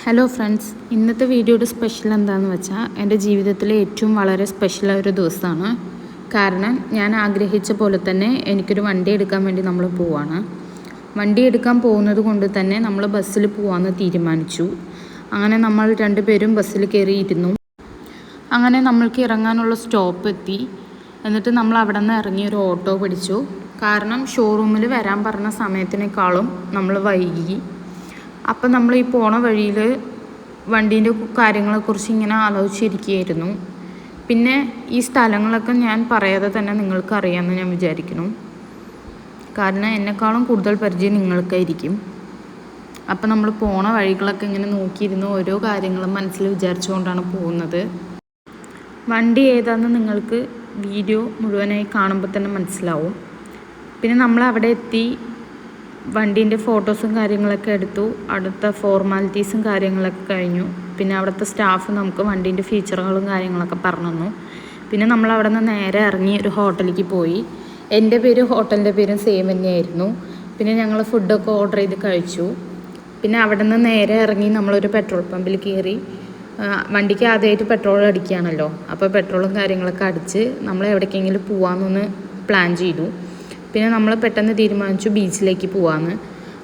Hello friends, ഇന്നത്തെ വീഡിയോയുടെ special എന്താണെന്ന് വെച്ചാൽ എൻ്റെ ജീവിതത്തിലെ ഏറ്റവും വളരെ സ്പെഷ്യലായ ഒരു ദിവസമാണ്. കാരണം ഞാൻ ആഗ്രഹിച്ച പോലെ തന്നെ എനിക്കൊരു വണ്ടി എടുക്കാൻ വേണ്ടി നമ്മൾ പോവാണ്. വണ്ടി എടുക്കാൻ പോകുന്നത് കൊണ്ട് തന്നെ നമ്മൾ ബസ്സിൽ പോകാമെന്ന് തീരുമാനിച്ചു. അങ്ങനെ നമ്മൾ രണ്ടുപേരും ബസ്സിൽ കയറിയിരുന്നു. അങ്ങനെ നമ്മൾക്ക് ഇറങ്ങാനുള്ള സ്റ്റോപ്പ് എത്തി. എന്നിട്ട് നമ്മൾ അവിടെ നിന്ന് ഇറങ്ങി ഒരു ഓട്ടോ പിടിച്ചു. കാരണം ഷോറൂമിൽ വരാൻ പറഞ്ഞ സമയത്തിനേക്കാളും നമ്മൾ വൈകി. അപ്പം നമ്മൾ ഈ പോണ വഴിയിൽ വണ്ടീൻ്റെ കാര്യങ്ങളെക്കുറിച്ച് ഇങ്ങനെ ആലോചിച്ചിരിക്കുകയായിരുന്നു. പിന്നെ ഈ സ്ഥലങ്ങളൊക്കെ ഞാൻ പറയാതെ തന്നെ നിങ്ങൾക്ക് അറിയാമെന്ന് ഞാൻ വിചാരിക്കുന്നു. കാരണം എന്നെക്കാളും കൂടുതൽ പരിചയം നിങ്ങൾക്കായിരിക്കും. അപ്പം നമ്മൾ പോണ വഴികളൊക്കെ ഇങ്ങനെ നോക്കിയിരുന്നു ഓരോ കാര്യങ്ങളും മനസ്സിൽ വിചാരിച്ചുകൊണ്ടാണ് പോകുന്നത്. വണ്ടി ഏതാണെന്ന് നിങ്ങൾക്ക് വീഡിയോ മുഴുവനായി കാണുമ്പോൾ തന്നെ മനസ്സിലാവും. പിന്നെ നമ്മൾ അവിടെ എത്തി വണ്ടീൻ്റെ ഫോട്ടോസും കാര്യങ്ങളൊക്കെ എടുത്തു. അടുത്ത ഫോർമാലിറ്റീസും കാര്യങ്ങളൊക്കെ കഴിഞ്ഞു. പിന്നെ അവിടുത്തെ സ്റ്റാഫ് നമുക്ക് വണ്ടീൻ്റെ ഫീച്ചറുകളും കാര്യങ്ങളൊക്കെ പറഞ്ഞു തന്നു. പിന്നെ നമ്മൾ അവിടെ നിന്ന് നേരെ ഇറങ്ങി ഒരു ഹോട്ടലിലേക്ക് പോയി. എൻ്റെ പേരും ഹോട്ടലിൻ്റെ പേരും സെയിം തന്നെയായിരുന്നു. പിന്നെ ഞങ്ങൾ ഫുഡൊക്കെ ഓർഡർ ചെയ്ത് കഴിച്ചു. പിന്നെ അവിടെ നിന്ന് നേരെ ഇറങ്ങി നമ്മളൊരു പെട്രോൾ പമ്പിൽ കയറി. വണ്ടിക്ക് ആദ്യമായിട്ട് പെട്രോൾ അടിക്കുകയാണല്ലോ, അപ്പോൾ പെട്രോളും കാര്യങ്ങളൊക്കെ അടിച്ച് നമ്മൾ എവിടേക്കെങ്കിലും പോകാമെന്നൊന്ന് പ്ലാൻ ചെയ്തു. പിന്നെ നമ്മൾ പെട്ടെന്ന് തീരുമാനിച്ചു ബീച്ചിലേക്ക് പോകാമെന്ന്.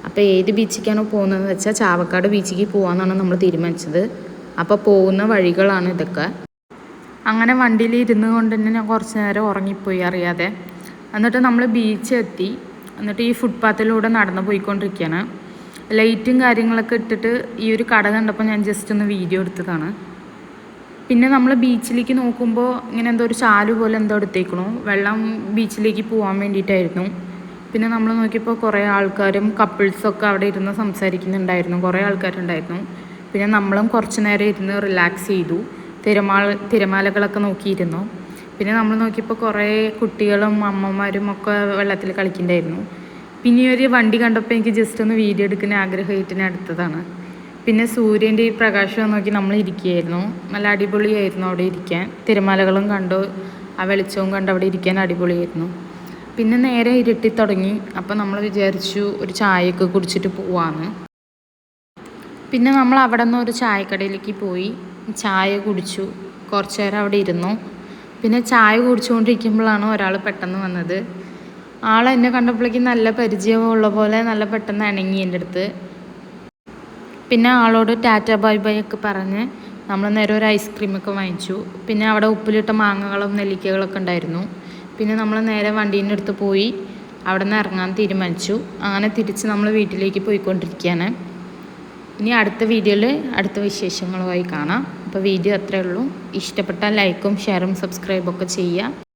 അപ്പോൾ ഏത് ബീച്ചിലേക്കാണോ പോകുന്നതെന്ന് വെച്ചാൽ ചാവക്കാട് ബീച്ചിലേക്ക് പോകാമെന്നാണ് നമ്മൾ തീരുമാനിച്ചത്. അപ്പോൾ പോകുന്ന വഴികളാണ് ഇതൊക്കെ. അങ്ങനെ വണ്ടിയിൽ ഇരുന്ന് കൊണ്ട് തന്നെ ഞാൻ കുറച്ച് നേരം ഉറങ്ങിപ്പോയി അറിയാതെ. എന്നിട്ട് നമ്മൾ ബീച്ച് എത്തി. എന്നിട്ട് ഈ ഫുട്പാത്തിലൂടെ നടന്നു പോയിക്കൊണ്ടിരിക്കുകയാണ്. ലൈറ്റും കാര്യങ്ങളൊക്കെ ഇട്ടിട്ട് ഈ ഒരു കട കണ്ടപ്പോൾ ഞാൻ ജസ്റ്റ് ഒന്ന് വീഡിയോ എടുത്തതാണ്. പിന്നെ നമ്മൾ ബീച്ചിലേക്ക് നോക്കുമ്പോൾ ഇങ്ങനെ എന്തോ ഒരു ചാല് പോലെ എന്തോ എടുത്തേക്കണു. വെള്ളം ബീച്ചിലേക്ക് പോകാൻ വേണ്ടിയിട്ടായിരുന്നു. പിന്നെ നമ്മൾ നോക്കിയപ്പോൾ കുറേ ആൾക്കാരും കപ്പിൾസൊക്കെ അവിടെ ഇരുന്ന് സംസാരിക്കുന്നുണ്ടായിരുന്നു. കുറേ ആൾക്കാരുണ്ടായിരുന്നു. പിന്നെ നമ്മളും കുറച്ച് നേരം ഇരുന്ന് റിലാക്സ് ചെയ്തു. തിരമാലകളൊക്കെ നോക്കിയിരുന്നു. പിന്നെ നമ്മൾ നോക്കിയപ്പോൾ കുറേ കുട്ടികളും അമ്മമാരും ഒക്കെ വെള്ളത്തിൽ കളിക്കുന്നുണ്ടായിരുന്നു. പിന്നെ ഒരു വണ്ടി കണ്ടപ്പോൾ എനിക്ക് ജസ്റ്റ് ഒന്ന് വീഡിയോ എടുക്കുന്ന ആഗ്രഹമായിട്ട് ഞാൻ എടുത്തതാണ്. പിന്നെ സൂര്യൻ്റെ ഈ പ്രകാശം നോക്കി നമ്മൾ ഇരിക്കുകയായിരുന്നു. നല്ല അടിപൊളിയായിരുന്നു അവിടെ ഇരിക്കാൻ. തിരമാലകളും കണ്ടു, ആ വെളിച്ചവും കണ്ട് അവിടെ ഇരിക്കാൻ അടിപൊളിയായിരുന്നു. പിന്നെ നേരെ ഇരുട്ടി തുടങ്ങി. അപ്പം നമ്മൾ വിചാരിച്ചു ഒരു ചായയൊക്കെ കുടിച്ചിട്ട് പോവാന്ന്. പിന്നെ നമ്മൾ അവിടെ നിന്ന് ഒരു ചായക്കടയിലേക്ക് പോയി ചായ കുടിച്ചു. കുറച്ച് നേരം അവിടെ ഇരുന്നു. പിന്നെ ചായ കുടിച്ചുകൊണ്ടിരിക്കുമ്പോഴാണ് ഒരാൾ പെട്ടെന്ന് വന്നത്. ആളെന്നെ കണ്ടപ്പോഴേക്കും നല്ല പരിചയമുള്ള പോലെ നല്ല പെട്ടെന്ന് ഇണങ്ങി എൻ്റെ അടുത്ത്. പിന്നെ ആളോട് ടാറ്റ ബൈ ബൈ ഒക്കെ പറഞ്ഞ് നമ്മൾ നേരെ ഒരു ഐസ്ക്രീമൊക്കെ വാങ്ങിച്ചു. പിന്നെ അവിടെ ഉപ്പിലിട്ട മാങ്ങകളും നെല്ലിക്കകളൊക്കെ ഉണ്ടായിരുന്നു. പിന്നെ നമ്മൾ നേരെ വണ്ടീൻ്റെ അടുത്ത് പോയി അവിടെ നിന്ന് ഇറങ്ങാൻ തീരുമാനിച്ചു. അങ്ങനെ തിരിച്ച് നമ്മൾ വീട്ടിലേക്ക് പോയിക്കൊണ്ടിരിക്കുകയാണ്. ഇനി അടുത്ത വീഡിയോയിൽ അടുത്ത വിശേഷങ്ങളുമായി കാണാം. അപ്പോൾ വീഡിയോ അത്രയേ ഉള്ളൂ. ഇഷ്ടപ്പെട്ടാൽ ലൈക്കും ഷെയറും സബ്സ്ക്രൈബൊക്കെ ചെയ്യുക.